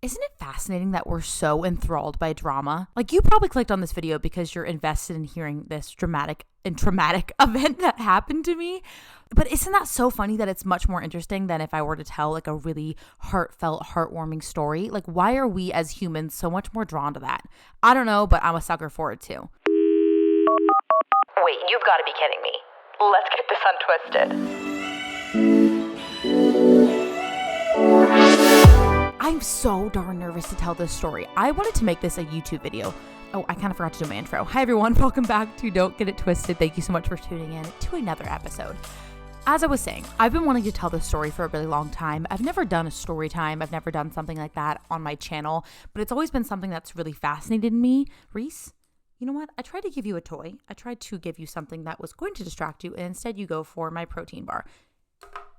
Isn't it fascinating that we're so enthralled by drama? Like, you probably clicked on this video because you're invested in hearing this dramatic and traumatic event that happened to me. But isn't that so funny that it's much more interesting than if I were to tell like a really heartfelt, heartwarming story? Like, why are we as humans so much more drawn to that? I don't know, but I'm a sucker for it too. Wait, you've got to be kidding me. Let's get this untwisted. I'm so darn nervous to tell this story. I wanted to make this a YouTube video. Oh, I kind of forgot to do my intro. Hi everyone, welcome back to Don't Get It Twisted. Thank you so much for tuning in to another episode. As I was saying, I've been wanting to tell this story for a really long time. I've never done a story time. I've never done something like that on my channel, but it's always been something that's really fascinated me. Reese, you know what? I tried to give you a toy. I tried to give you something that was going to distract you, and instead you go for my protein bar.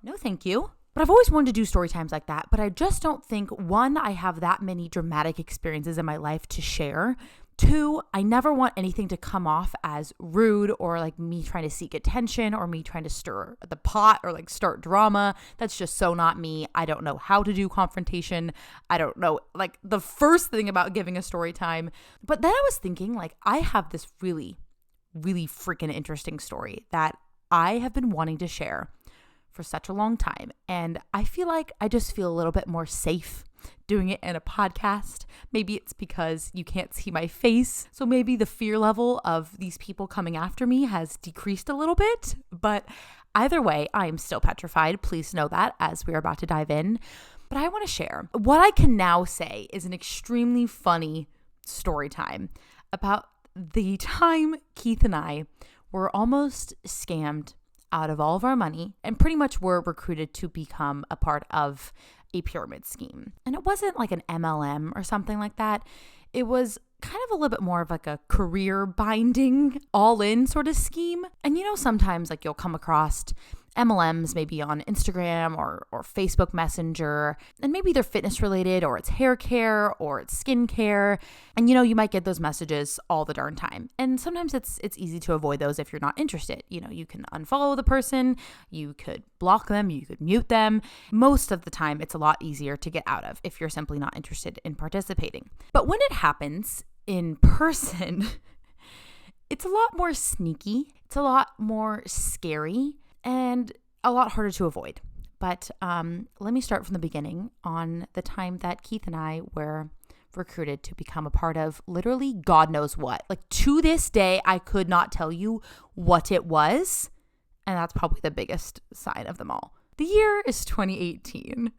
No, thank you. But I've always wanted to do story times like that, but I just don't think, one, I have that many dramatic experiences in my life to share. Two, I never want anything to come off as rude or like me trying to seek attention or me trying to stir the pot or like start drama. That's just so not me. I don't know how to do confrontation. I don't know like the first thing about giving a story time. But then I was thinking like I have this really, really freaking interesting story that I have been wanting to share for such a long time. And I feel like I just feel a little bit more safe doing it in a podcast. Maybe it's because you can't see my face. So maybe the fear level of these people coming after me has decreased a little bit. But either way, I am still petrified. Please know that as we are about to dive in. But I want to share what I can now say is an extremely funny story time about the time Keith and I were almost scammed out of all of our money and pretty much were recruited to become a part of a pyramid scheme. And it wasn't like an MLM or something like that. It was kind of a little bit more of like a career binding, all in sort of scheme. And you know, sometimes like you'll come across MLMs maybe on Instagram or Facebook Messenger, and maybe they're fitness related or it's hair care or it's skin care. And you know, you might get those messages all the darn time. And sometimes it's easy to avoid those if you're not interested. You know, you can unfollow the person, you could block them, you could mute them. Most of the time, it's a lot easier to get out of if you're simply not interested in participating. But when it happens in person, it's a lot more sneaky. It's a lot more scary and a lot harder to avoid. But let me start from the beginning on the time that Keith and I were recruited to become a part of literally God knows what. Like to this day, I could not tell you what it was. And that's probably the biggest sign of them all. The year is 2018.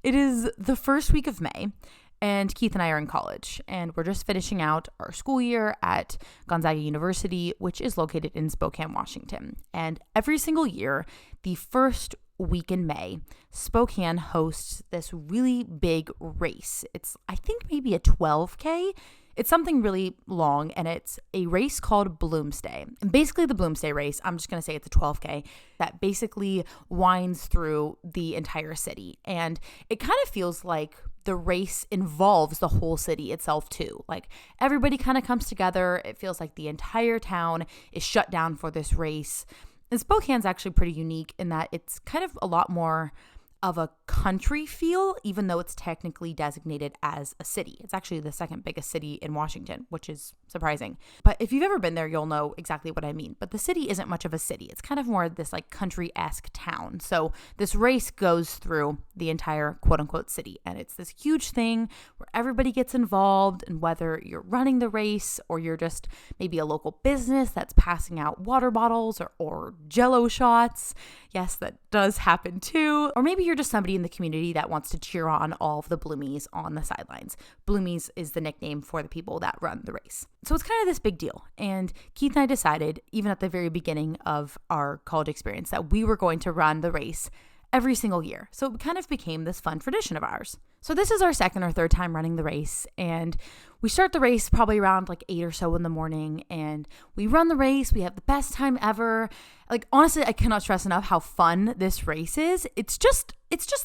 It is the first week of May. And Keith and I are in college, and we're just finishing out our school year at Gonzaga University, which is located in Spokane, Washington. And every single year, the first week in May, Spokane hosts this really big race. It's, I think, maybe a 12K. It's something really long, and it's a race called Bloomsday. And basically the Bloomsday race, I'm just going to say it's a 12K, that basically winds through the entire city. And it kind of feels like the race involves the whole city itself too. Like everybody kind of comes together. It feels like the entire town is shut down for this race. And Spokane's actually pretty unique in that it's kind of a lot more of a country feel, even though it's technically designated as a city. It's actually the second biggest city in Washington, which is surprising. But if you've ever been there, you'll know exactly what I mean. But the city isn't much of a city. It's kind of more this like country-esque town. So this race goes through the entire quote unquote city. And it's this huge thing where everybody gets involved. And whether you're running the race or you're just maybe a local business that's passing out water bottles or Jell-O shots. Yes, that does happen too. Or maybe you're just somebody in the community that wants to cheer on all of the bloomies on the sidelines. Bloomies is the nickname for the people that run the race. So it's kind of this big deal. And Keith and I decided, even at the very beginning of our college experience, that we were going to run the race every single year. So it kind of became this fun tradition of ours. So this is our second or third time running the race, and We start the race probably around like 8 or so in the morning, and we run the race. We have the best time ever. Like, honestly, I cannot stress enough how fun this race is. It's just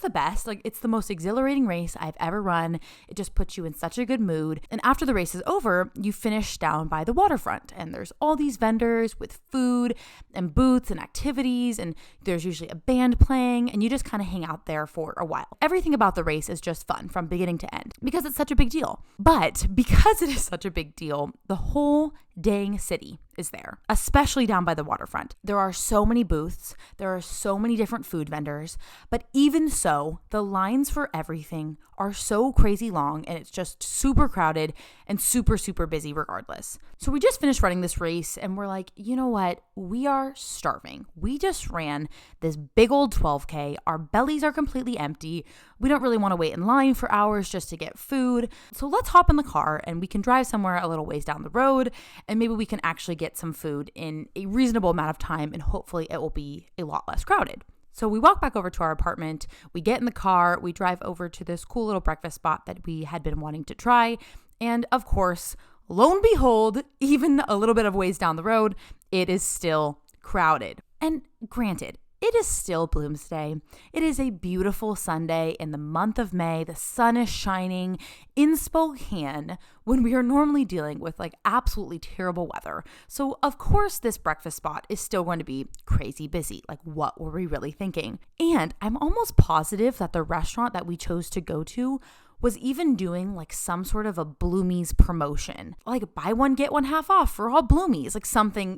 the best. Like, it's the most exhilarating race I've ever run. It just puts you in such a good mood. And after the race is over, you finish down by the waterfront, and there's all these vendors with food and booths and activities, and there's usually a band playing, and you just kind of hang out there for a while. Everything about the race is just fun from beginning to end because it's such a big deal. But because it is such a big deal, the whole dang city is there, especially down by the waterfront. There are so many booths, there are so many different food vendors, but even so, the lines for everything are so crazy long, and it's just super crowded and super, super busy regardless. So we just finished running this race, and we're like, you know what? We are starving. We just ran this big old 12K. Our bellies are completely empty. We don't really want to wait in line for hours just to get food. So let's hop in the car, and we can drive somewhere a little ways down the road, and maybe we can actually get some food in a reasonable amount of time, and hopefully it will be a lot less crowded. So we walk back over to our apartment, we get in the car, we drive over to this cool little breakfast spot that we had been wanting to try. And of course, lo and behold, even a little bit of ways down the road, it is still crowded. And granted, it is still Bloomsday. It is a beautiful Sunday in the month of May. The sun is shining in Spokane when we are normally dealing with like absolutely terrible weather. So of course this breakfast spot is still going to be crazy busy. Like, what were we really thinking? And I'm almost positive that the restaurant that we chose to go to was even doing like some sort of a Bloomies promotion, like buy one, get one half off for all Bloomies, like something,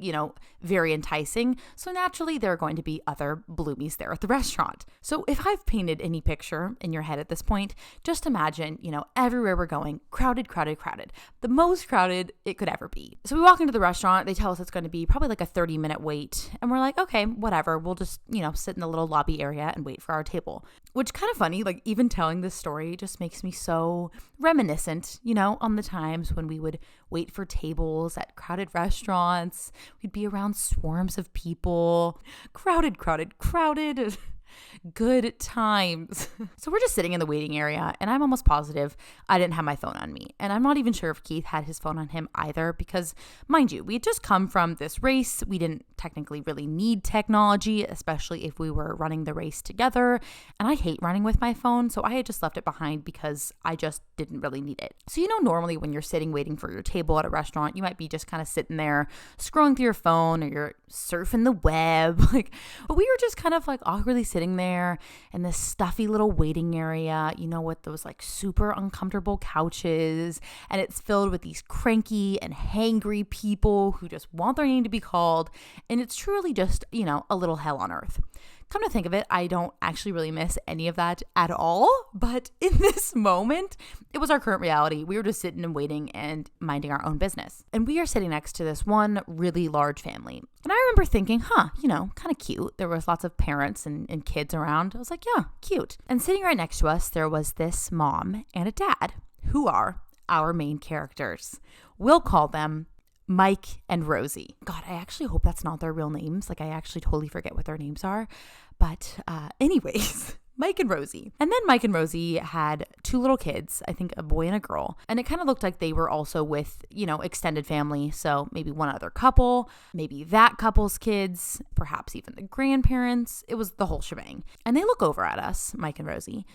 very enticing. So naturally there are going to be other Bloomies there at the restaurant. So if I've painted any picture in your head at this point, just imagine, everywhere we're going, crowded, crowded, crowded, the most crowded it could ever be. So we walk into the restaurant, they tell us it's going to be probably like a 30-minute wait. And we're like, okay, whatever. We'll just, sit in the little lobby area and wait for our table, which kind of funny, like even telling this story just makes me so reminiscent, on the times when we would wait for tables at crowded restaurants. We'd be around swarms of people, crowded. Good times. So we're just sitting in the waiting area, and I'm almost positive I didn't have my phone on me. And I'm not even sure if Keith had his phone on him either, because mind you, we had just come from this race. We didn't technically really need technology, especially if we were running the race together. And I hate running with my phone, so I had just left it behind because I just didn't really need it. So normally when you're sitting waiting for your table at a restaurant, you might be just kind of sitting there scrolling through your phone, or you're surfing the web. But we were just kind of like awkwardly sitting there in this stuffy little waiting area, with those like super uncomfortable couches, and it's filled with these cranky and hangry people who just want their name to be called, and it's truly just, a little hell on earth. Come to think of it, I don't actually really miss any of that at all, but in this moment, it was our current reality. We were just sitting and waiting and minding our own business. And we are sitting next to this one really large family. And I remember thinking, kind of cute. There was lots of parents and kids around. I was like, yeah, cute. And sitting right next to us, there was this mom and a dad, who are our main characters. We'll call them Mike and Rosie. God, I actually hope that's not their real names. Like, I actually totally forget what their names are. But anyways, Mike and Rosie. And then Mike and Rosie had two little kids, I think a boy and a girl. And it kind of looked like they were also with, extended family. So maybe one other couple, maybe that couple's kids, perhaps even the grandparents. It was the whole shebang. And they look over at us, Mike and Rosie,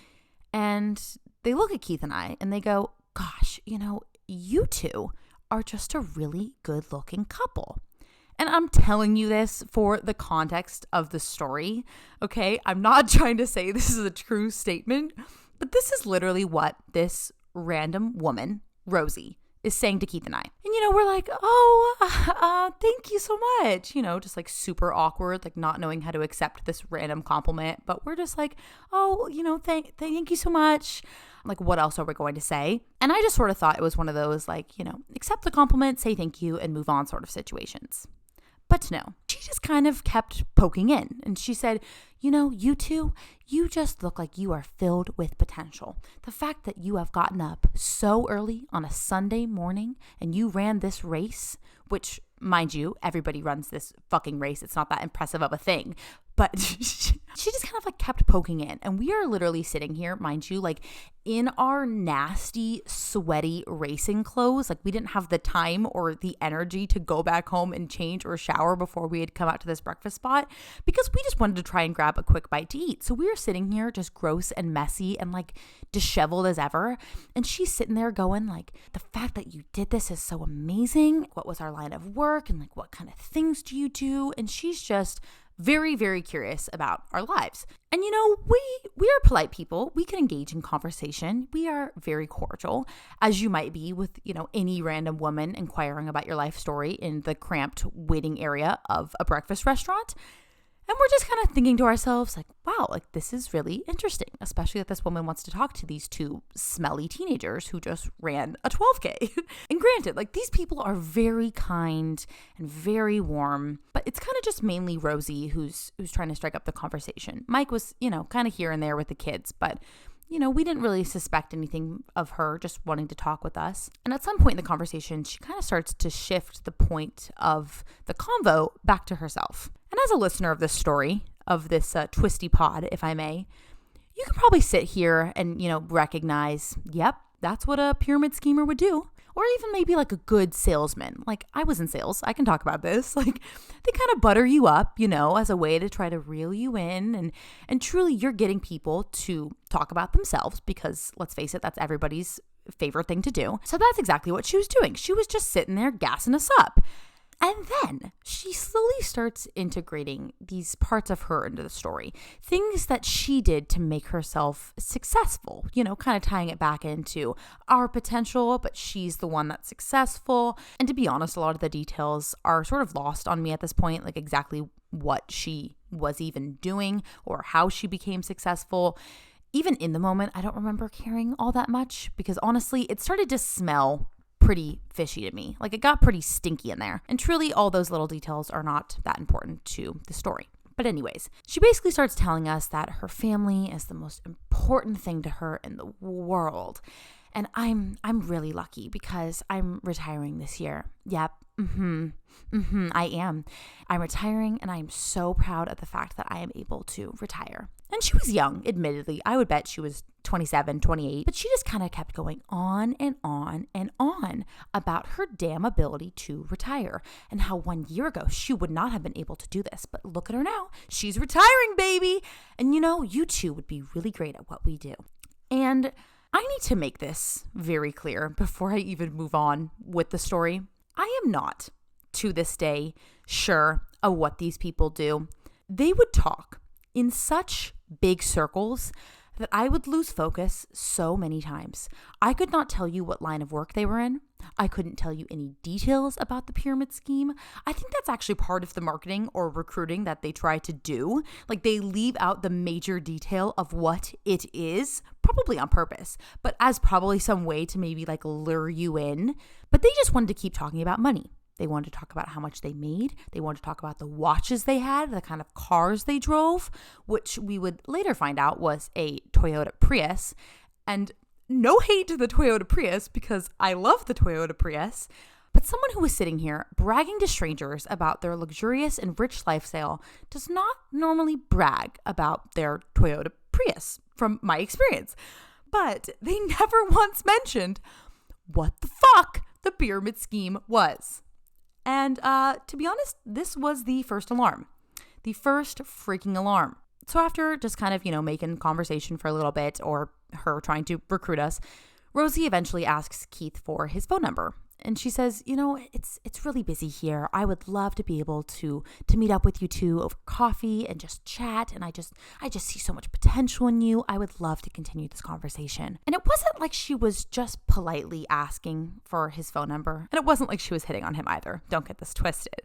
and they look at Keith and I, and they go, gosh, you two are just a really good looking couple. And I'm telling you this for the context of the story, okay? I'm not trying to say this is a true statement, but this is literally what this random woman, Rosie, is saying to Keith and I. And, we're like, thank you so much. Just like super awkward, like not knowing how to accept this random compliment. But we're just like, thank you so much. Like, what else are we going to say? And I just sort of thought it was one of those like, accept the compliment, say thank you, and move on sort of situations. But no, she just kind of kept poking in. And she said, you two, you just look like you are filled with potential. The fact that you have gotten up so early on a Sunday morning and you ran this race, which, mind you, everybody runs this fucking race. It's not that impressive of a thing. But she just kind of like kept poking in. And we are literally sitting here, mind you, like in our nasty, sweaty racing clothes. Like we didn't have the time or the energy to go back home and change or shower before we had come out to this breakfast spot because we just wanted to try and grab a quick bite to eat. So we were sitting here just gross and messy and like disheveled as ever. And she's sitting there going like, the fact that you did this is so amazing. What was our line of work? And like, what kind of things do you do? And she's just very, very curious about our lives. And you know, we are polite people. We can engage in conversation. We are very cordial, as you might be with, you know, any random woman inquiring about your life story in the cramped waiting area of a breakfast restaurant. And we're just kind of thinking to ourselves like, wow, like this is really interesting, especially that this woman wants to talk to these two smelly teenagers who just ran a 12K. And granted, like these people are very kind and very warm, but it's kind of just mainly Rosie who's trying to strike up the conversation. Mike was, you know, kind of here and there with the kids, but you know, we didn't really suspect anything of her just wanting to talk with us. And at some point in the conversation, she kind of starts to shift the point of the convo back to herself. And as a listener of this story, of this twisty pod, if I may, you can probably sit here and, you know, recognize, yep, that's what a pyramid schemer would do. Or even maybe like a good salesman. Like I was in sales, I can talk about this. Like they kind of butter you up, you know, as a way to try to reel you in. And truly you're getting people to talk about themselves because let's face it, that's everybody's favorite thing to do. So that's exactly what she was doing. She was just sitting there gassing us up. And then she slowly starts integrating these parts of her into the story, things that she did to make herself successful, you know, kind of tying it back into our potential, but she's the one that's successful. And to be honest, a lot of the details are sort of lost on me at this point, like exactly what she was even doing or how she became successful. Even in the moment, I don't remember caring all that much because honestly, it started to smell pretty fishy to me. Like it got pretty stinky in there. And truly all those little details are not that important to the story. But anyways, she basically starts telling us that her family is the most important thing to her in the world. And I'm really lucky because I'm retiring this year. Yep. I am. I'm retiring and I'm so proud of the fact that I am able to retire. And she was young, admittedly. I would bet she was 27, 28. But she just kind of kept going on and on and on about her damn ability to retire and how 1 year ago she would not have been able to do this. But look at her now. She's retiring, baby. And you know, you two would be really great at what we do. And I need to make this very clear before I even move on with the story. I am not, to this day, sure of what these people do. They would talk in such big circles that I would lose focus so many times. I could not tell you what line of work they were in. I couldn't tell you any details about the pyramid scheme. I think that's actually part of the marketing or recruiting that they try to do. Like they leave out the major detail of what it is, probably on purpose, but as probably some way to maybe like lure you in. But they just wanted to keep talking about money. They wanted to talk about how much they made. They wanted to talk about the watches they had, the kind of cars they drove, which we would later find out was a Toyota Prius. And no hate to the Toyota Prius because I love the Toyota Prius. But someone who was sitting here bragging to strangers about their luxurious and rich lifestyle does not normally brag about their Toyota Prius, from my experience. But they never once mentioned what the fuck the pyramid scheme was. And to be honest, this was the first alarm, the first freaking alarm. So after just kind of, you know, making conversation for a little bit or her trying to recruit us, Rosie eventually asks Keith for his phone number. And she says, you know, it's really busy here. I would love to be able to meet up with you two over coffee and just chat. And I just see so much potential in you. I would love to continue this conversation. And it wasn't like she was just politely asking for his phone number. And it wasn't like she was hitting on him either. Don't get this twisted.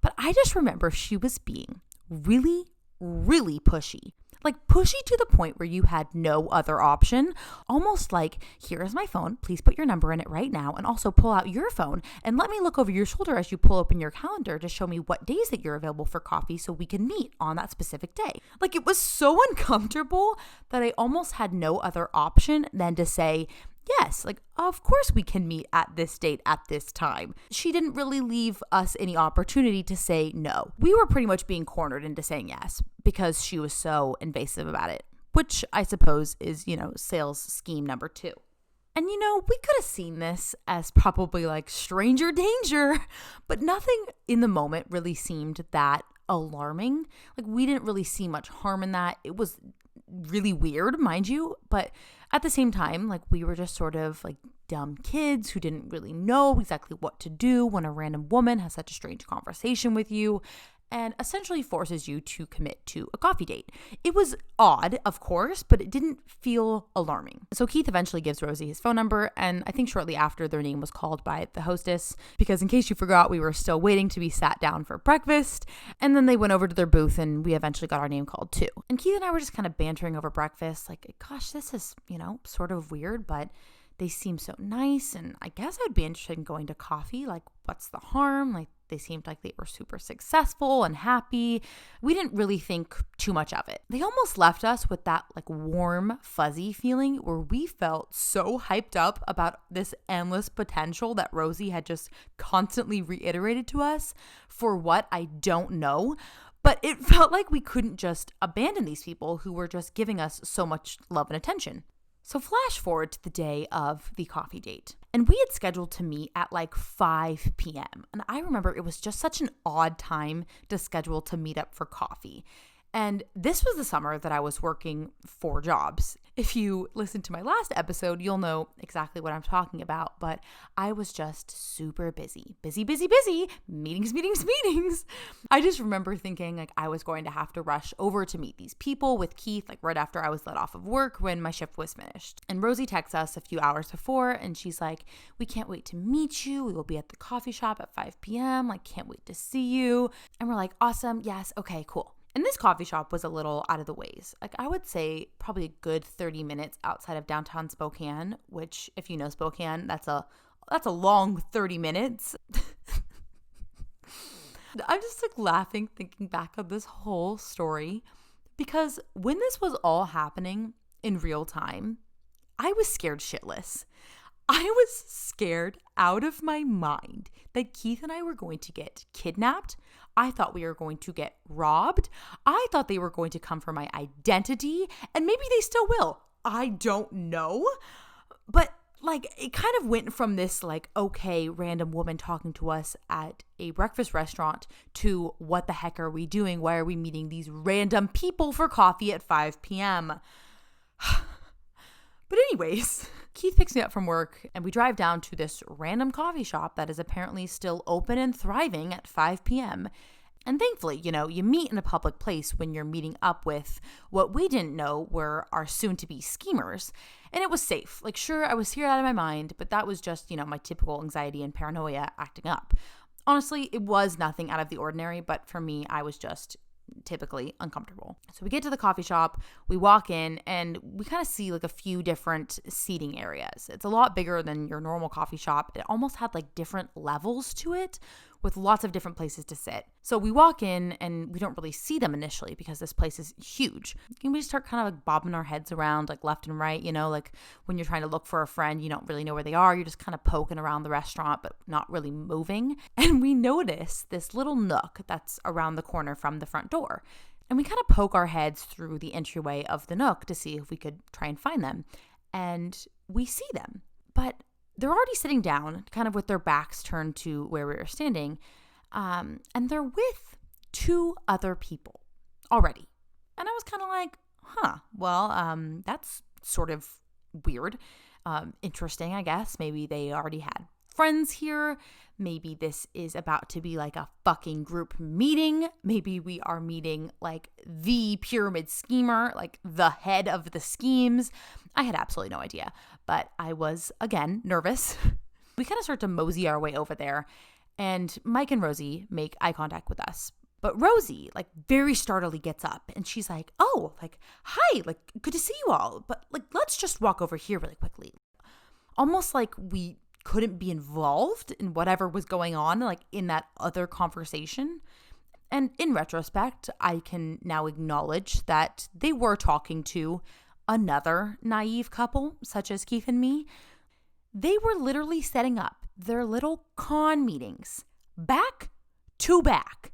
But I just remember she was being really, really pushy. Like pushy to the point where you had no other option, almost like, here is my phone, please put your number in it right now, and also pull out your phone and let me look over your shoulder as you pull open your calendar to show me what days that you're available for coffee so we can meet on that specific day. Like it was so uncomfortable that I almost had no other option than to say, yes, like, of course we can meet at this date at this time. She didn't really leave us any opportunity to say no. We were pretty much being cornered into saying yes because she was so invasive about it, which I suppose is, sales scheme number 2. And, we could have seen this as probably like stranger danger, but nothing in the moment really seemed that alarming. Like, we didn't really see much harm in that. It was really weird, mind you, but at the same time, like, we were just sort of like dumb kids who didn't really know exactly what to do when a random woman has such a strange conversation with you and essentially forces you to commit to a coffee date. It was odd, of course, but it didn't feel alarming. So Keith eventually gives Rosie his phone number, and I think shortly after their name was called by the hostess, because in case you forgot, we were still waiting to be sat down for breakfast, and then they went over to their booth and we eventually got our name called too. And Keith and I were just kind of bantering over breakfast, like, gosh, this is, sort of weird, but they seem so nice, and I guess I'd be interested in going to coffee. Like, what's the harm? Like, they seemed like they were super successful and happy. We didn't really think too much of it. They almost left us with that like warm, fuzzy feeling where we felt so hyped up about this endless potential that Rosie had just constantly reiterated to us. For what, I don't know. But it felt like we couldn't just abandon these people who were just giving us so much love and attention. So flash forward to the day of the coffee date, and we had scheduled to meet at like 5 p.m. And I remember it was just such an odd time to schedule to meet up for coffee. And this was the summer that I was working 4 jobs. If you listen to my last episode, you'll know exactly what I'm talking about, but I was just super busy. Busy. Meetings. I just remember thinking like I was going to have to rush over to meet these people with Keith like right after I was let off of work when my shift was finished. And Rosie texts us a few hours before and she's like, we can't wait to meet you. We will be at the coffee shop at 5 p.m. Like, can't wait to see you. And we're like, awesome. Yes. Okay, cool. And this coffee shop was a little out of the ways. Like, I would say probably a good 30 minutes outside of downtown Spokane, which if you know Spokane, that's a long 30 minutes. I'm just like laughing thinking back on this whole story because when this was all happening in real time, I was scared shitless. I was scared out of my mind that Keith and I were going to get kidnapped. I thought we were going to get robbed. I thought they were going to come for my identity, and maybe they still will. I don't know. But like, it kind of went from this like, okay, random woman talking to us at a breakfast restaurant to what the heck are we doing? Why are we meeting these random people for coffee at 5 p.m.? But anyways, Keith picks me up from work and we drive down to this random coffee shop that is apparently still open and thriving at 5 p.m. And thankfully, you meet in a public place when you're meeting up with what we didn't know were our soon-to-be schemers. And it was safe. Like, sure, I was scared out of my mind, but that was just, my typical anxiety and paranoia acting up. Honestly, it was nothing out of the ordinary, but for me, I was just typically uncomfortable. So we get to the coffee shop, we walk in, and we kind of see like a few different seating areas. It's a lot bigger than your normal coffee shop. It almost had like different levels to it with lots of different places to sit. So we walk in and we don't really see them initially because this place is huge. And we just start kind of like bobbing our heads around like left and right, like when you're trying to look for a friend, you don't really know where they are. You're just kind of poking around the restaurant, but not really moving. And we notice this little nook that's around the corner from the front door. And we kind of poke our heads through the entryway of the nook to see if we could try and find them. And we see them, but they're already sitting down, kind of with their backs turned to where we were standing, and they're with 2 other people already. And I was kind of like, that's sort of weird, interesting, I guess. Maybe they already had friends here. Maybe this is about to be like a fucking group meeting. Maybe we are meeting like the pyramid schemer, like the head of the schemes. I had absolutely no idea, but I was, again, nervous. We kind of start to mosey our way over there, and Mike and Rosie make eye contact with us. But Rosie, like, very startlingly gets up, and she's like, oh, like, hi, like, good to see you all, but, like, let's just walk over here really quickly. Almost like we couldn't be involved in whatever was going on, like, in that other conversation. And in retrospect, I can now acknowledge that they were talking to another naive couple, such as Keith and me. They were literally setting up their little con meetings back to back.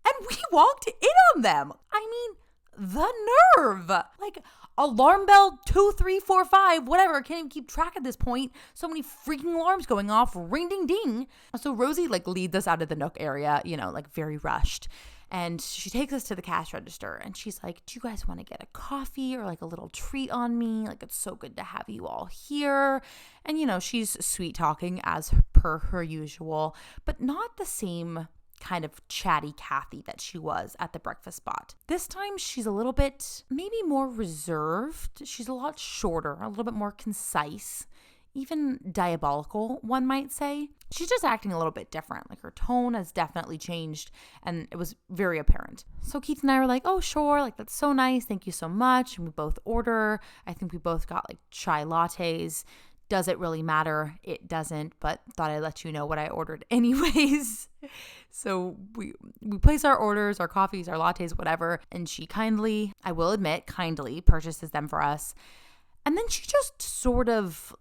And we walked in on them. I mean, the nerve. Like, alarm bell 2, 3, 4, 5, whatever. I can't even keep track at this point. So many freaking alarms going off. Ring, ding, ding. So Rosie leads us out of the Nook area, very rushed. And she takes us to the cash register and she's like, do you guys want to get a coffee or a little treat on me? It's so good to have you all here. And, she's sweet talking as per her usual, but not the same kind of chatty Kathy that she was at the breakfast spot. This time she's a little bit maybe more reserved. She's a lot shorter, a little bit more concise, even diabolical, one might say. She's just acting a little bit different. Her tone has definitely changed and it was very apparent. So Keith and I were like, oh, sure. That's so nice. Thank you so much. And we both order. I think we both got chai lattes. Does it really matter? It doesn't, but thought I'd let you know what I ordered anyways. So we place our orders, our coffees, our lattes, whatever. And she kindly, I will admit, kindly purchases them for us. And then she just sort of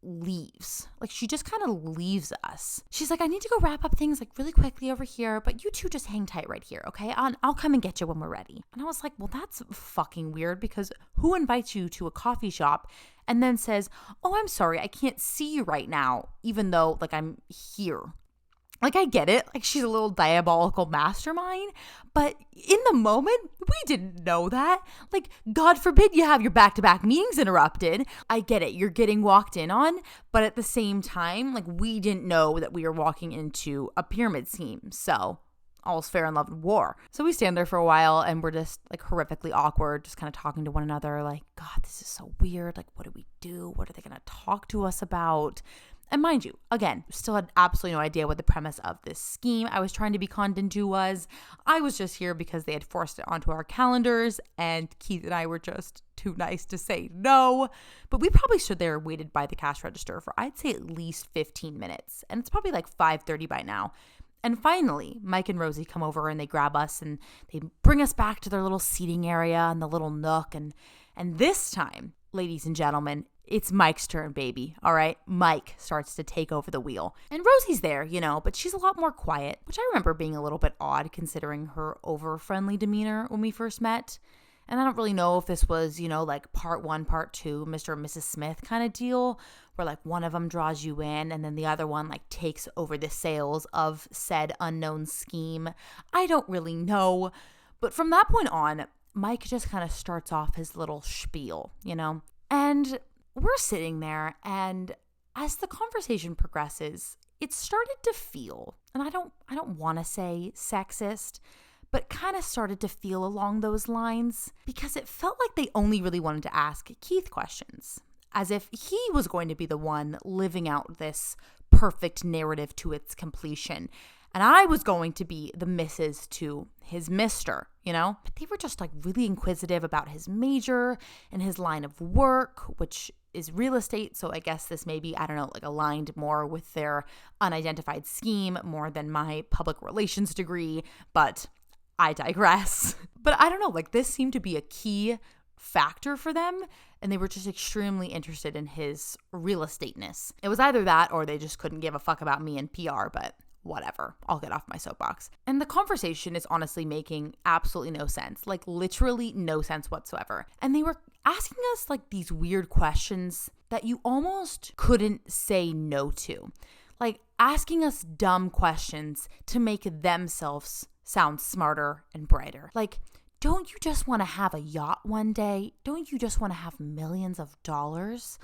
leaves. She just kind of leaves us. She's like, I need to go wrap up things really quickly over here, but you two just hang tight right here, okay? I'll come and get you when we're ready. And I was like, well, that's fucking weird because who invites you to a coffee shop and then says, oh, I'm sorry, I can't see you right now, even though I'm here. I get it. She's a little diabolical mastermind. But in the moment, we didn't know that. God forbid you have your back-to-back meetings interrupted. I get it. You're getting walked in on. But at the same time, we didn't know that we were walking into a pyramid scheme. So all's fair in love and war. So we stand there for a while and we're just horrifically awkward, just kind of talking to one another. God, this is so weird. What do we do? What are they going to talk to us about? And mind you, again, still had absolutely no idea what the premise of this scheme I was trying to be conned into was. I was just here because they had forced it onto our calendars and Keith and I were just too nice to say no. But we probably stood there and waited by the cash register for I'd say at least 15 minutes. And it's probably 5:30 by now. And finally, Mike and Rosie come over and they grab us and they bring us back to their little seating area and the little nook. And this time, ladies and gentlemen, it's Mike's turn, baby. All right. Mike starts to take over the wheel. And Rosie's there, but she's a lot more quiet, which I remember being a little bit odd considering her over-friendly demeanor when we first met. And I don't really know if this was, part 1, part 2, Mr. and Mrs. Smith kind of deal, where one of them draws you in and then the other one takes over the sales of said unknown scheme. I don't really know. But from that point on, Mike just kind of starts off his little spiel, And we're sitting there, and as the conversation progresses, it started to feel, and I don't want to say sexist, but kind of started to feel along those lines because it felt like they only really wanted to ask Keith questions, as if he was going to be the one living out this perfect narrative to its completion. And I was going to be the Mrs. to his Mr., But they were just really inquisitive about his major and his line of work, which is real estate. So I guess this may be, aligned more with their unidentified scheme more than my public relations degree. But I digress. But I don't know, this seemed to be a key factor for them. And they were just extremely interested in his real estateness. It was either that or they just couldn't give a fuck about me and PR, but whatever. I'll get off my soapbox. And the conversation is honestly making absolutely no sense. Literally no sense whatsoever. And they were asking us these weird questions that you almost couldn't say no to. Asking us dumb questions to make themselves sound smarter and brighter. Don't you just want to have a yacht one day? Don't you just want to have millions of dollars?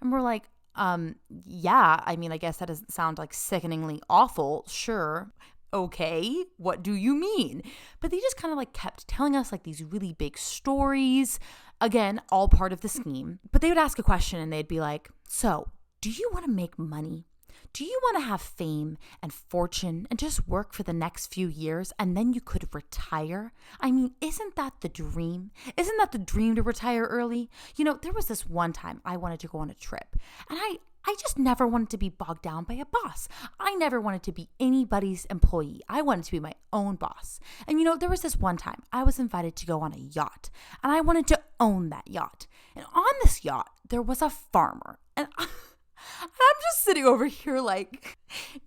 And we're like, yeah, I guess that doesn't sound sickeningly awful. Sure. Okay. What do you mean? But they just kind of kept telling us these really big stories. Again, all part of the scheme. But they would ask a question and they'd be like, so do you want to make money? Do you want to have fame and fortune and just work for the next few years and then you could retire? Isn't that the dream? Isn't that the dream to retire early? There was this one time I wanted to go on a trip and I just never wanted to be bogged down by a boss. I never wanted to be anybody's employee. I wanted to be my own boss. And there was this one time I was invited to go on a yacht and I wanted to own that yacht. And on this yacht, there was a farmer and I'm sitting over here like,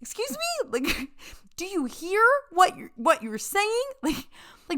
excuse me? Like, do you hear what you're saying? Like,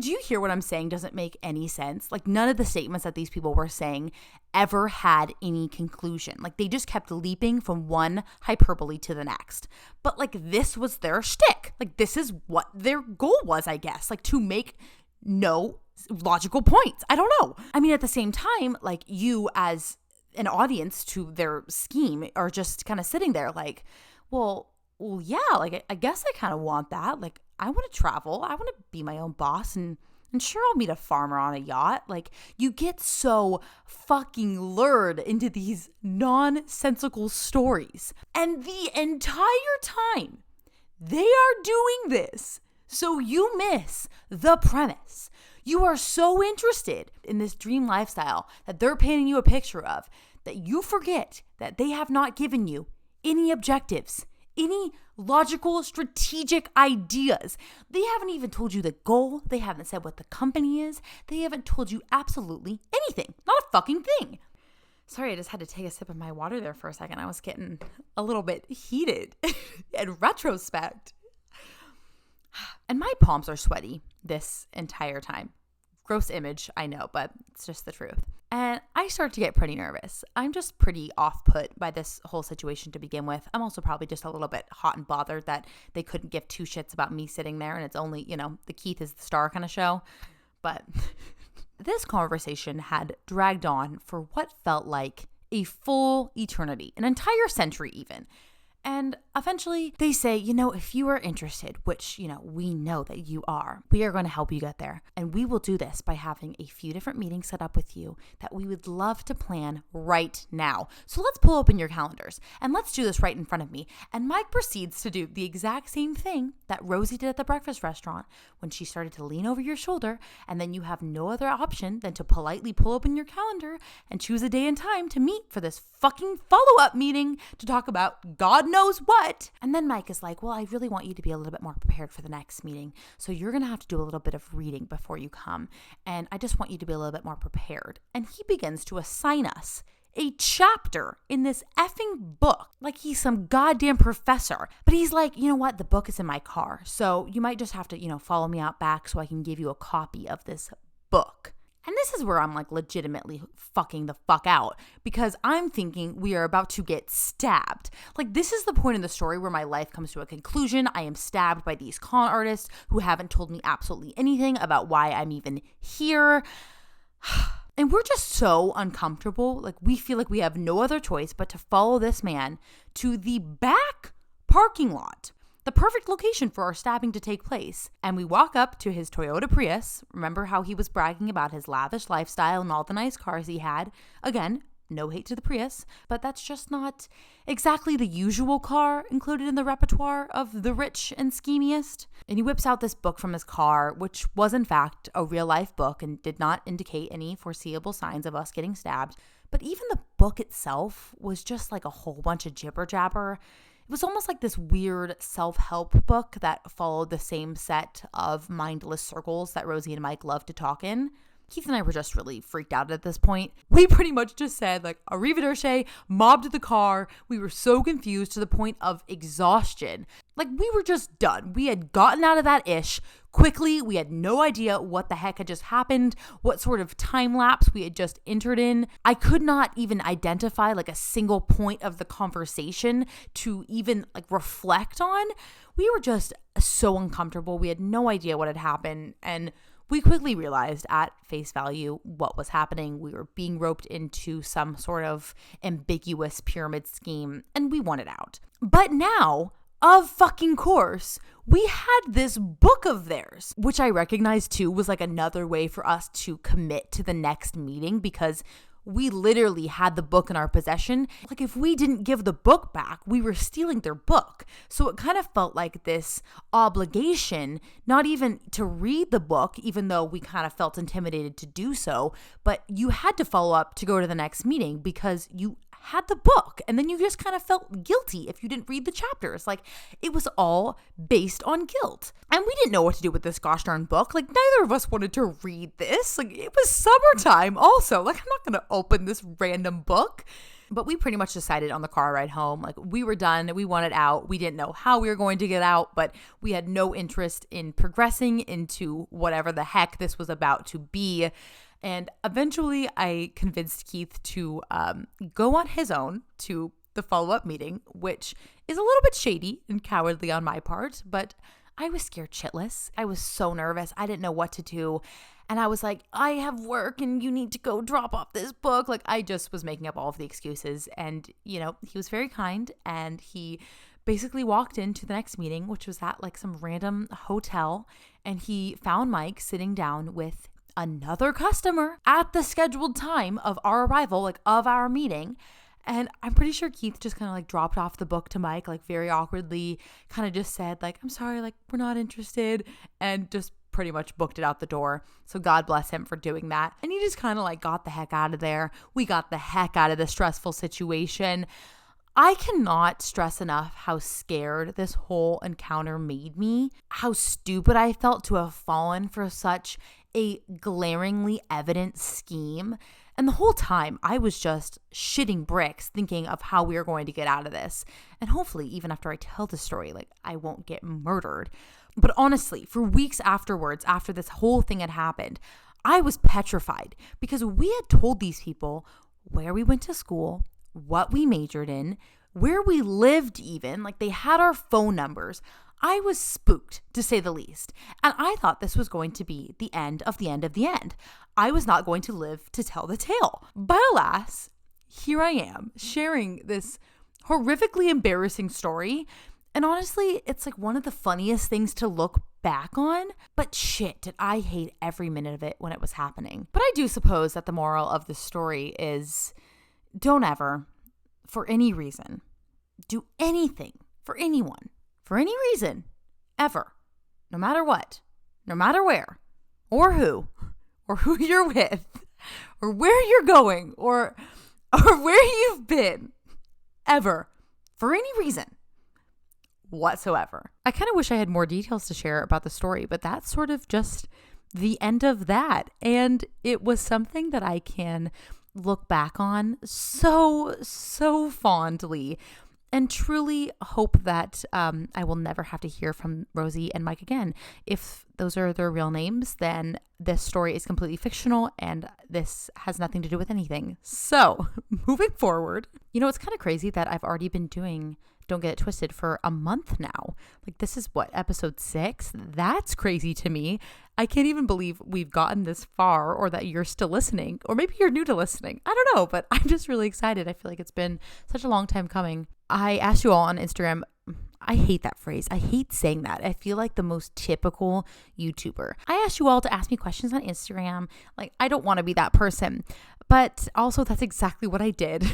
do you hear what I'm saying doesn't make any sense? Like, none of the statements that these people were saying ever had any conclusion. Like, they just kept leaping from one hyperbole to the next. But, like, this was their shtick. Like, this is what their goal was, I guess. Like, to make no logical points. I don't know. I mean, at the same time, like, you as an audience to their scheme are just kind of sitting there like, well, yeah, like, I guess I kind of want that. Like, I want to travel. I want to be my own boss, and sure, I'll meet a farmer on a yacht. Like, you get so fucking lured into these nonsensical stories. And the entire time they are doing this, so you miss the premise. You are so interested in this dream lifestyle that they're painting you a picture of that you forget that they have not given you any objectives, any logical, strategic ideas. They haven't even told you the goal. They haven't said what the company is. They haven't told you absolutely anything. Not a fucking thing. Sorry, I just had to take a sip of my water there for a second. I was getting a little bit heated in retrospect. And my palms are sweaty this entire time. Gross image, I know, but it's just the truth. And I start to get pretty nervous. I'm just pretty off-put by this whole situation to begin with. I'm also probably just a little bit hot and bothered that they couldn't give two shits about me sitting there, and it's only, the Keith is the star kind of show. But this conversation had dragged on for what felt like a full eternity, an entire century even. And eventually they say, if you are interested, which, we know that you are, we are going to help you get there. And we will do this by having a few different meetings set up with you that we would love to plan right now. So let's pull open your calendars and let's do this right in front of me. And Mike proceeds to do the exact same thing that Rosie did at the breakfast restaurant when she started to lean over your shoulder. And then you have no other option than to politely pull open your calendar and choose a day and time to meet for this fucking follow-up meeting to talk about God knows what. And then Mike is like, well, I really want you to be a little bit more prepared for the next meeting. So you're going to have to do a little bit of reading before you come. And I just want you to be a little bit more prepared. And he begins to assign us a chapter in this effing book like he's some goddamn professor. But he's like, you know what? The book is in my car. So you might just have to, follow me out back so I can give you a copy of this book. And this is where I'm like legitimately fucking the fuck out because I'm thinking we are about to get stabbed. Like, this is the point in the story where my life comes to a conclusion. I am stabbed by these con artists who haven't told me absolutely anything about why I'm even here. And we're just so uncomfortable. Like, we feel like we have no other choice but to follow this man to the back parking lot. The perfect location for our stabbing to take place. And we walk up to his Toyota Prius. Remember how he was bragging about his lavish lifestyle and all the nice cars he had? Again, no hate to the Prius, but that's just not exactly the usual car included in the repertoire of the rich and schemiest. And he whips out this book from his car, which was in fact a real life book and did not indicate any foreseeable signs of us getting stabbed. But even the book itself was just like a whole bunch of jibber jabber. It was almost like this weird self-help book that followed the same set of mindless circles that Rosie and Mike love to talk in. Keith and I were just really freaked out at this point. We pretty much just said, like, arrivederci, mobbed the car. We were so confused to the point of exhaustion. Like, we were just done. We had gotten out of that ish quickly. We had no idea what the heck had just happened, what sort of time lapse we had just entered in. I could not even identify like a single point of the conversation to even like reflect on. We were just so uncomfortable. We had no idea what had happened. And we quickly realized at face value what was happening. We were being roped into some sort of ambiguous pyramid scheme and we wanted out. But now, of fucking course, we had this book of theirs, which I recognized too was like another way for us to commit to the next meeting because we literally had the book in our possession. Like, if we didn't give the book back, we were stealing their book. So it kind of felt like this obligation, not even to read the book, even though we kind of felt intimidated to do so, but you had to follow up to go to the next meeting because you had the book, and then you just kind of felt guilty if you didn't read the chapters. Like, it was all based on guilt. And we didn't know what to do with this gosh darn book. Like, neither of us wanted to read this. Like, it was summertime also. Like, I'm not going to open this random book. But we pretty much decided on the car ride home, like we were done, we wanted out. We didn't know how we were going to get out, but we had no interest in progressing into whatever the heck this was about to be. And eventually I convinced Keith to go on his own to the follow-up meeting, which is a little bit shady and cowardly on my part, but I was scared shitless. I was so nervous. I didn't know what to do. And I was like, I have work and you need to go drop off this book. Like I just was making up all of the excuses. And, he was very kind. And he basically walked into the next meeting, which was at like some random hotel. And he found Mike sitting down with another customer at the scheduled time of our arrival, like of our meeting. And I'm pretty sure Keith just kind of like dropped off the book to Mike, like very awkwardly, kind of just said like, I'm sorry, like we're not interested, and just pretty much booked it out the door. So God bless him for doing that. And he just kind of like got the heck out of there. We got the heck out of the stressful situation. I cannot stress enough how scared this whole encounter made me, how stupid I felt to have fallen for such a glaringly evident scheme. And the whole time I was just shitting bricks thinking of how we were going to get out of this. And hopefully even after I tell the story, like I won't get murdered. But honestly, for weeks afterwards, after this whole thing had happened, I was petrified because we had told these people where we went to school, what we majored in, where we lived even, like they had our phone numbers. I was spooked, to say the least, and I thought this was going to be the end of the end of the end. I was not going to live to tell the tale. But alas, here I am, sharing this horrifically embarrassing story, and honestly, it's like one of the funniest things to look back on, but shit, did I hate every minute of it when it was happening. But I do suppose that the moral of the story is, don't ever, for any reason, do anything for anyone. For any reason, ever, no matter what, no matter where, or who you're with, or where you're going, or where you've been, ever, for any reason whatsoever. I kind of wish I had more details to share about the story, but that's sort of just the end of that. And it was something that I can look back on so fondly. And truly hope that I will never have to hear from Rosie and Mike again. If those are their real names, then this story is completely fictional and this has nothing to do with anything. So, moving forward, it's kind of crazy that I've already been doing Don't Get It Twisted for a month now. Like this is what, episode 6? That's crazy to me. I can't even believe we've gotten this far or that you're still listening, or maybe you're new to listening. I don't know, but I'm just really excited. I feel like it's been such a long time coming. I asked you all on Instagram. I hate that phrase. I hate saying that. I feel like the most typical YouTuber. I asked you all to ask me questions on Instagram. Like, I don't want to be that person. But also, that's exactly what I did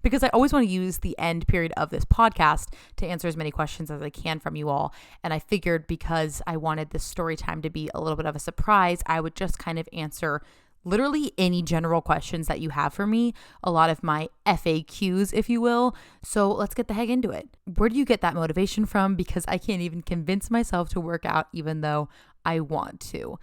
because I always want to use the end period of this podcast to answer as many questions as I can from you all. And I figured because I wanted this story time to be a little bit of a surprise, I would just kind of answer literally any general questions that you have for me, a lot of my FAQs, if you will. So let's get the heck into it. Where do you get that motivation from? Because I can't even convince myself to work out even though I want to.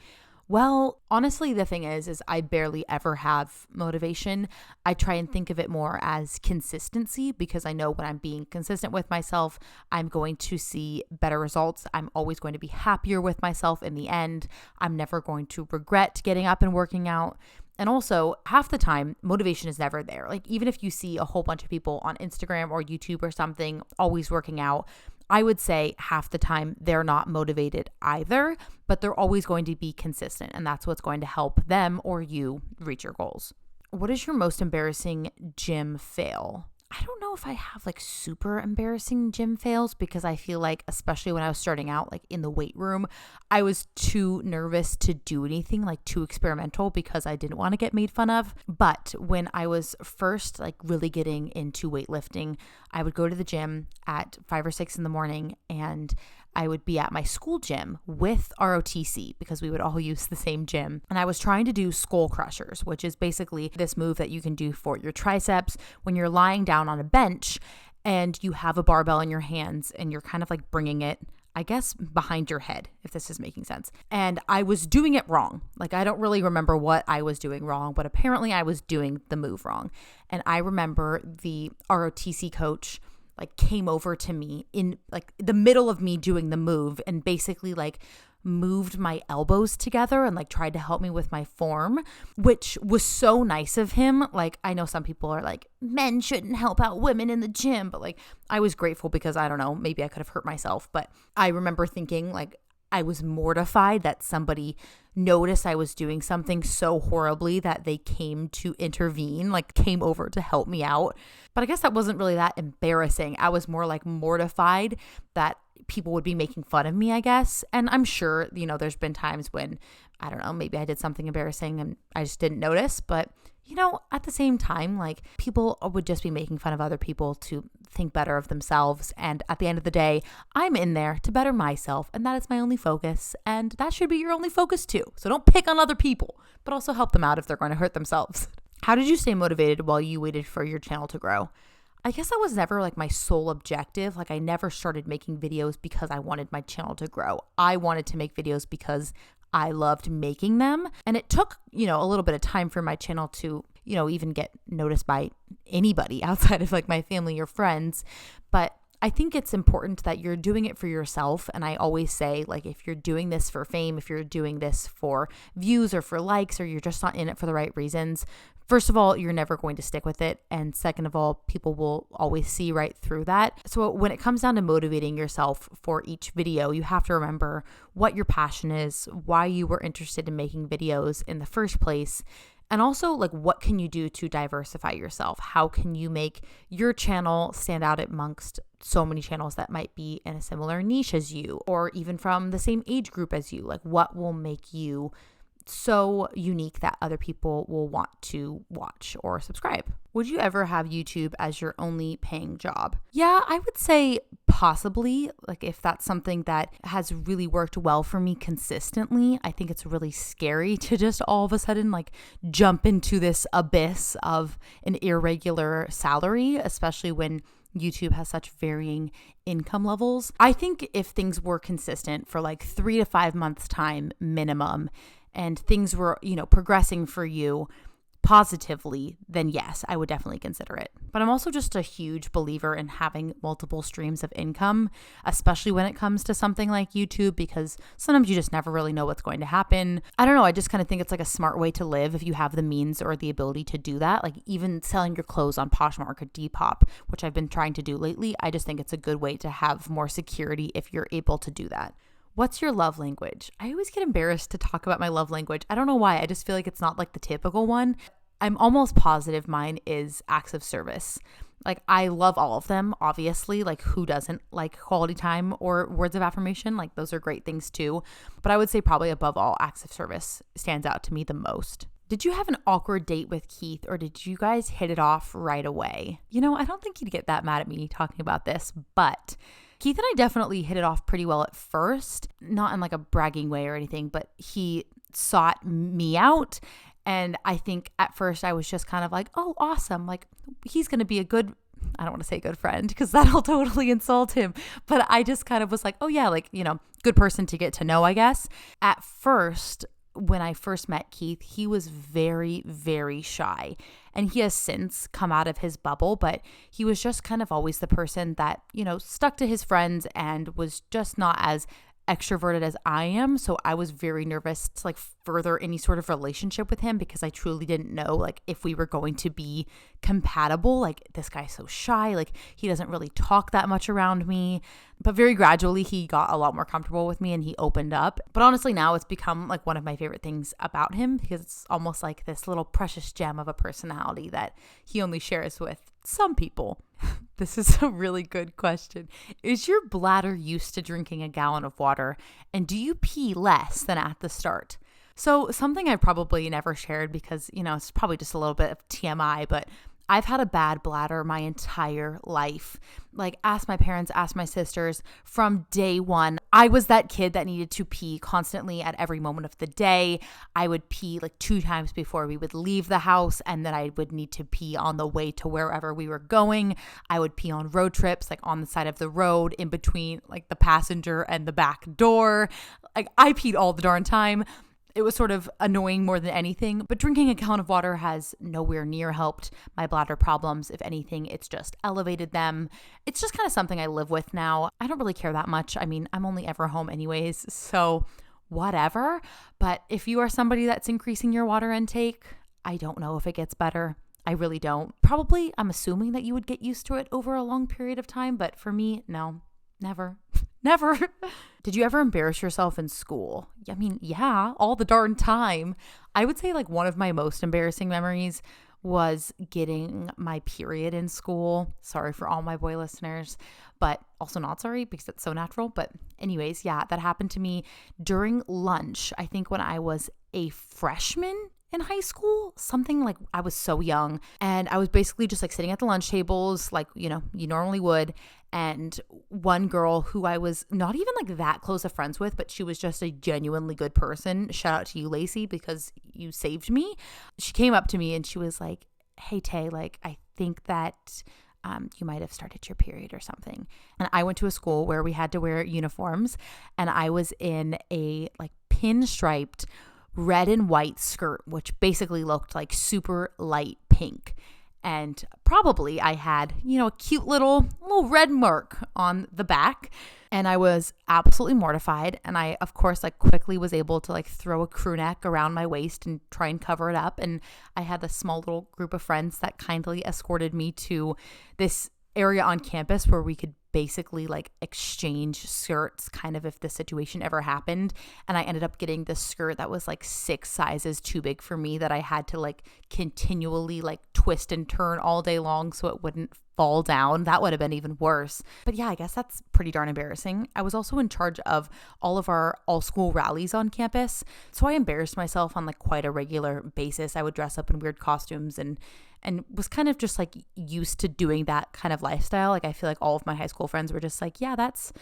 Well, honestly, the thing is I barely ever have motivation. I try and think of it more as consistency because I know when I'm being consistent with myself, I'm going to see better results. I'm always going to be happier with myself in the end. I'm never going to regret getting up and working out. And also, half the time, motivation is never there. Like, even if you see a whole bunch of people on Instagram or YouTube or something always working out, I would say half the time they're not motivated either, but they're always going to be consistent, and that's what's going to help them or you reach your goals. What is your most embarrassing gym fail? I don't know if I have like super embarrassing gym fails because I feel like, especially when I was starting out, like in the weight room, I was too nervous to do anything like too experimental because I didn't want to get made fun of. But when I was first like really getting into weightlifting, I would go to the gym at 5 or 6 in the morning and I would be at my school gym with ROTC because we would all use the same gym. And I was trying to do skull crushers, which is basically this move that you can do for your triceps when you're lying down on a bench and you have a barbell in your hands and you're kind of like bringing it I guess, behind your head, if this is making sense. And I was doing it wrong. Like, I don't really remember what I was doing wrong, but apparently I was doing the move wrong. And I remember the ROTC coach like came over to me in like the middle of me doing the move and basically like moved my elbows together and like tried to help me with my form, which was so nice of him. Like, I know some people are like, men shouldn't help out women in the gym, but like I was grateful because I don't know, maybe I could have hurt myself. But I remember thinking like I was mortified that somebody noticed I was doing something so horribly that they came to intervene, like came over to help me out. But I guess that wasn't really that embarrassing. I was more like mortified that people would be making fun of me, I guess. And I'm sure, you know, there's been times when, I don't know, maybe I did something embarrassing and I just didn't notice. But, you know, at the same time, like people would just be making fun of other people to think better of themselves. And at the end of the day, I'm in there to better myself. And that is my only focus. And that should be your only focus too. So don't pick on other people, but also help them out if they're going to hurt themselves. How did you stay motivated while you waited for your channel to grow? I guess that was never like my sole objective. Like I never started making videos because I wanted my channel to grow. I wanted to make videos because I loved making them. And it took, you know, a little bit of time for my channel to, you know, even get noticed by anybody outside of like my family or friends. But I think it's important that you're doing it for yourself. And I always say, like, if you're doing this for fame, if you're doing this for views or for likes, or you're just not in it for the right reasons, first of all, you're never going to stick with it. And second of all, people will always see right through that. So when it comes down to motivating yourself for each video, you have to remember what your passion is, why you were interested in making videos in the first place. And also, like, what can you do to diversify yourself? How can you make your channel stand out amongst so many channels that might be in a similar niche as you, or even from the same age group as you? Like, what will make you so unique that other people will want to watch or subscribe? Would you ever have YouTube as your only paying job? Yeah, I would say possibly. Like if that's something that has really worked well for me consistently. I think it's really scary to just all of a sudden like jump into this abyss of an irregular salary, especially when YouTube has such varying income levels. I think if things were consistent for like 3 to 5 months time minimum, and things were, you know, progressing for you positively, then yes, I would definitely consider it. But I'm also just a huge believer in having multiple streams of income, especially when it comes to something like YouTube, because sometimes you just never really know what's going to happen. I don't know. I just kind of think it's like a smart way to live if you have the means or the ability to do that. Like even selling your clothes on Poshmark or Depop, which I've been trying to do lately. I just think it's a good way to have more security if you're able to do that. What's your love language? I always get embarrassed to talk about my love language. I don't know why. I just feel like it's not like the typical one. I'm almost positive mine is acts of service. Like I love all of them, obviously. Like who doesn't like quality time or words of affirmation? Like those are great things too. But I would say probably above all, acts of service stands out to me the most. Did you have an awkward date with Keith or did you guys hit it off right away? You know, I don't think he'd get that mad at me talking about this, but Keith and I definitely hit it off pretty well at first, not in like a bragging way or anything, but he sought me out. And I think at first I was just kind of like, oh, awesome. Like he's going to be a good, I don't want to say good friend because that'll totally insult him. But I just kind of was like, oh yeah, like, you know, good person to get to know, I guess. At first, when I first met Keith, he was very, very shy. And he has since come out of his bubble, but he was just kind of always the person that, you know, stuck to his friends and was just not as extroverted as I am. So I was very nervous to like further any sort of relationship with him because I truly didn't know like if we were going to be compatible. Like this guy's so shy, like he doesn't really talk that much around me. But very gradually he got a lot more comfortable with me and he opened up. But honestly now it's become like one of my favorite things about him because it's almost like this little precious gem of a personality that he only shares with some people. This is a really good question. Is your bladder used to drinking a gallon of water? And do you pee less than at the start? So something I've probably never shared because, you know, it's probably just a little bit of TMI, but I've had a bad bladder my entire life. Like, ask my parents, ask my sisters. From day one, I was that kid that needed to pee constantly at every moment of the day. I would pee like 2 times before we would leave the house, and then I would need to pee on the way to wherever we were going. I would pee on road trips, like on the side of the road in between like the passenger and the back door. Like, I peed all the darn time. It was sort of annoying more than anything, but drinking a gallon of water has nowhere near helped my bladder problems. If anything, it's just elevated them. It's just kind of something I live with now. I don't really care that much. I mean, I'm only ever home anyways, so whatever. But if you are somebody that's increasing your water intake, I don't know if it gets better. I really don't. Probably, I'm assuming that you would get used to it over a long period of time, but for me, no, never. Never. Did you ever embarrass yourself in school? I mean, yeah, all the darn time. I would say like one of my most embarrassing memories was getting my period in school. Sorry for all my boy listeners, but also not sorry because it's so natural. But anyways, yeah, that happened to me during lunch. I think when I was a freshman in high school, something like, I was so young, and I was basically just like sitting at the lunch tables like, you normally would. And one girl who I was not even like that close of friends with, but she was just a genuinely good person. Shout out to you, Lacey, because you saved me. She came up to me and she was like, "Hey, Tay, like, I think that you might have started your period or something." And I went to a school where we had to wear uniforms, and I was in a like pinstriped red and white skirt, which basically looked like super light pink. And probably I had, a cute little red mark on the back. And I was absolutely mortified. And I, of course, like quickly was able to like throw a crew neck around my waist and try and cover it up. And I had a small little group of friends that kindly escorted me to this area on campus where we could basically like exchange skirts kind of if the situation ever happened. And I ended up getting this skirt that was like 6 sizes too big for me, that I had to like continually like twist and turn all day long so it wouldn't fall down. That would have been even worse. But yeah, I guess that's pretty darn embarrassing. I was also in charge of all of our all school rallies on campus, so I embarrassed myself on like quite a regular basis. I would dress up in weird costumes and was kind of just like used to doing that kind of lifestyle. Like, I feel like all of my high school friends were just like, yeah, that's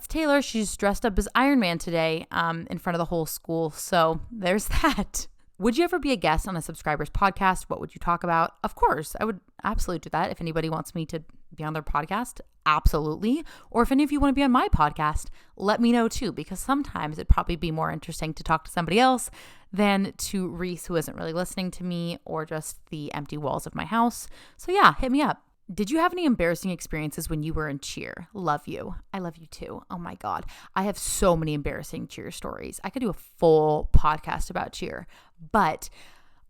Taylor. She's dressed up as Iron Man today in front of the whole school. So there's that. Would you ever be a guest on a subscriber's podcast? What would you talk about? Of course, I would absolutely do that. If anybody wants me to be on their podcast, absolutely. Or if any of you want to be on my podcast, let me know too, because sometimes it'd probably be more interesting to talk to somebody else than to Reese, who isn't really listening to me, or just the empty walls of my house. So yeah, hit me up. Did you have any embarrassing experiences when you were in cheer? Love you. I love you too. Oh my God. I have so many embarrassing cheer stories. I could do a full podcast about cheer, but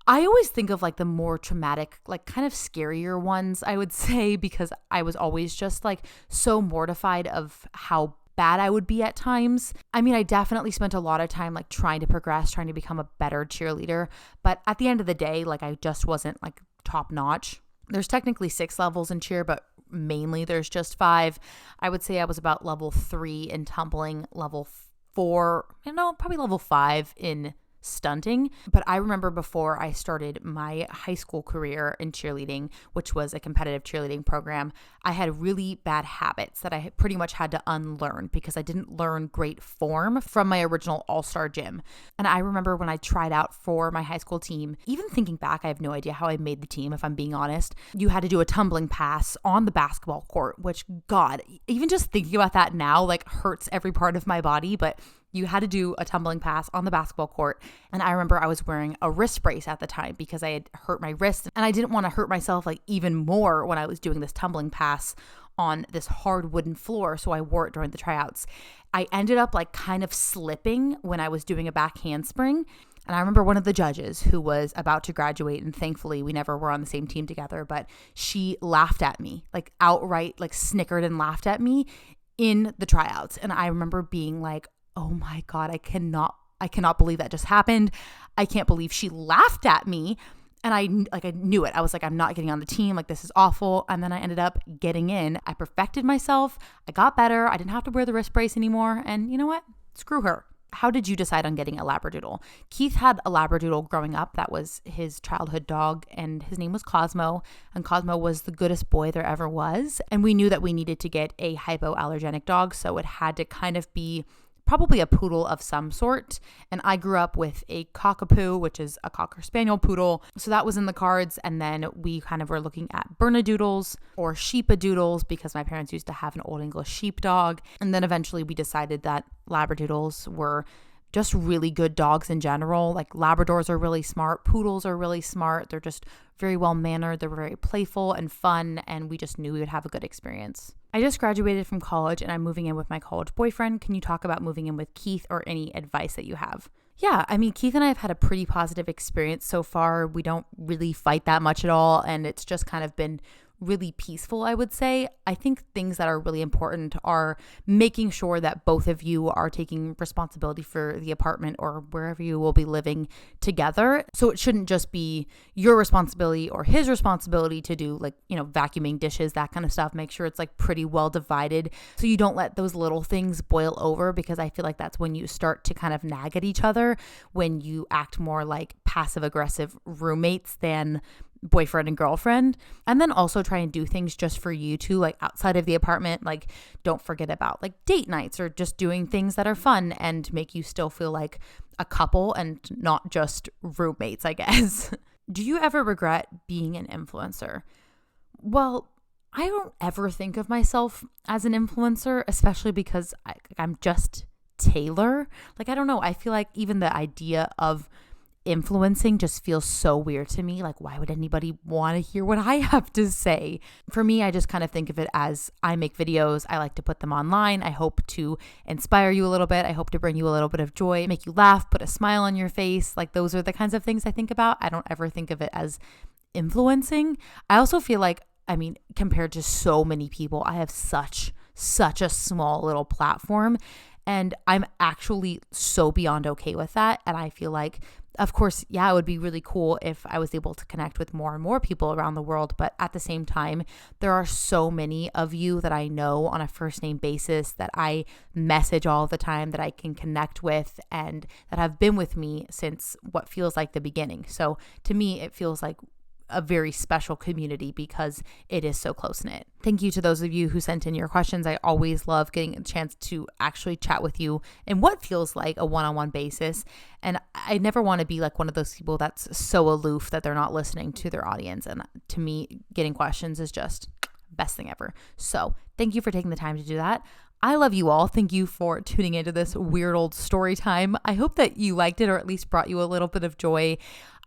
I always think of like the more traumatic, like kind of scarier ones, I would say, because I was always just like so mortified of how bad I would be at times. I mean, I definitely spent a lot of time like trying to progress, trying to become a better cheerleader. But at the end of the day, like I just wasn't like top notch. There's technically 6 levels in cheer, but mainly there's just 5. I would say I was about level 3 in tumbling, level 4, probably level 5 in stunting. But I remember before I started my high school career in cheerleading, which was a competitive cheerleading program, I had really bad habits that I pretty much had to unlearn because I didn't learn great form from my original all-star gym. And I remember when I tried out for my high school team, even thinking back, I have no idea how I made the team, if I'm being honest. You had to do a tumbling pass on the basketball court, which, God, even just thinking about that now like hurts every part of my body. But you had to do a tumbling pass on the basketball court. And I remember I was wearing a wrist brace at the time because I had hurt my wrist, and I didn't want to hurt myself like even more when I was doing this tumbling pass on this hard wooden floor. So I wore it during the tryouts. I ended up like kind of slipping when I was doing a back handspring. And I remember one of the judges who was about to graduate, and thankfully we never were on the same team together, but she laughed at me, like outright, like snickered and laughed at me in the tryouts. And I remember being like, oh my God, I cannot believe that just happened. I can't believe she laughed at me. And I knew it. I was like, I'm not getting on the team. Like, this is awful. And then I ended up getting in. I perfected myself. I got better. I didn't have to wear the wrist brace anymore. And you know what? Screw her. how did you decide on getting a Labradoodle? Keith had a Labradoodle growing up. That was his childhood dog, and his name was Cosmo. And Cosmo was the goodest boy there ever was. And we knew that we needed to get a hypoallergenic dog, so it had to kind of be probably a poodle of some sort. And I grew up with a cockapoo, which is a cocker spaniel poodle. So that was in the cards. And then we kind of were looking at Bernedoodles or Sheepadoodles because my parents used to have an Old English sheepdog. And then eventually we decided that Labradoodles were just really good dogs in general. Like Labradors are really smart. Poodles are really smart. They're just very well mannered. They're very playful and fun. And we just knew we would have a good experience. I just graduated from college and I'm moving in with my college boyfriend. Can you talk about moving in with Keith or any advice that you have? Yeah, I mean, Keith and I have had a pretty positive experience so far. We don't really fight that much at all. And it's just kind of been really peaceful, I would say. I think things that are really important are making sure that both of you are taking responsibility for the apartment or wherever you will be living together. So it shouldn't just be your responsibility or his responsibility to do like, vacuuming, dishes, that kind of stuff. Make sure it's like pretty well divided so you don't let those little things boil over, because I feel like that's when you start to kind of nag at each other, when you act more like passive aggressive roommates than boyfriend and girlfriend. And then also try and do things just for you two, like outside of the apartment. Like don't forget about like date nights or just doing things that are fun and make you still feel like a couple and not just roommates, I guess. Do you ever regret being an influencer? Well, I don't ever think of myself as an influencer, especially because I'm just Taylor. Like, I don't know. I feel like even the idea of influencing just feels so weird to me. Like, why would anybody want to hear what I have to say? For me, I just kind of think of it as I make videos. I like to put them online. I hope to inspire you a little bit. I hope to bring you a little bit of joy, make you laugh, put a smile on your face. Like, those are the kinds of things I think about. I don't ever think of it as influencing. I also feel like, compared to so many people, I have such a small little platform, and I'm actually so beyond okay with that. And I feel like, of course, yeah, it would be really cool if I was able to connect with more and more people around the world. But at the same time, there are so many of you that I know on a first name basis that I message all the time, that I can connect with, and that have been with me since what feels like the beginning. So to me, it feels like a very special community because it is so close-knit. Thank you to those of you who sent in your questions. I always love getting a chance to actually chat with you in what feels like a one-on-one basis. And I never want to be like one of those people that's so aloof that they're not listening to their audience. And to me, getting questions is just best thing ever. So thank you for taking the time to do that. I love you all. Thank you for tuning into this weird old story time. I hope that you liked it or at least brought you a little bit of joy.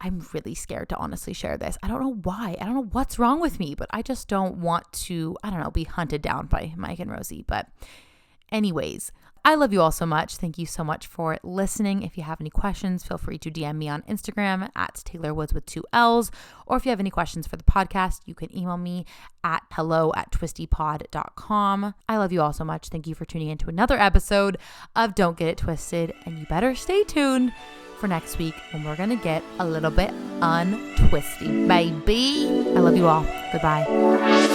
I'm really scared to honestly share this. I don't know why. I don't know what's wrong with me, but I just don't want to, be hunted down by Mike and Rosie. But anyways, I love you all so much. Thank you so much for listening. If you have any questions, feel free to DM me on Instagram at @tayllorwoods with 2 L's. Or if you have any questions for the podcast, you can email me at hello@twistypod.com. I love you all so much. Thank you for tuning in to another episode of Don't Get It Twisted. And you better stay tuned for next week when we're going to get a little bit untwisty, baby. I love you all. Goodbye.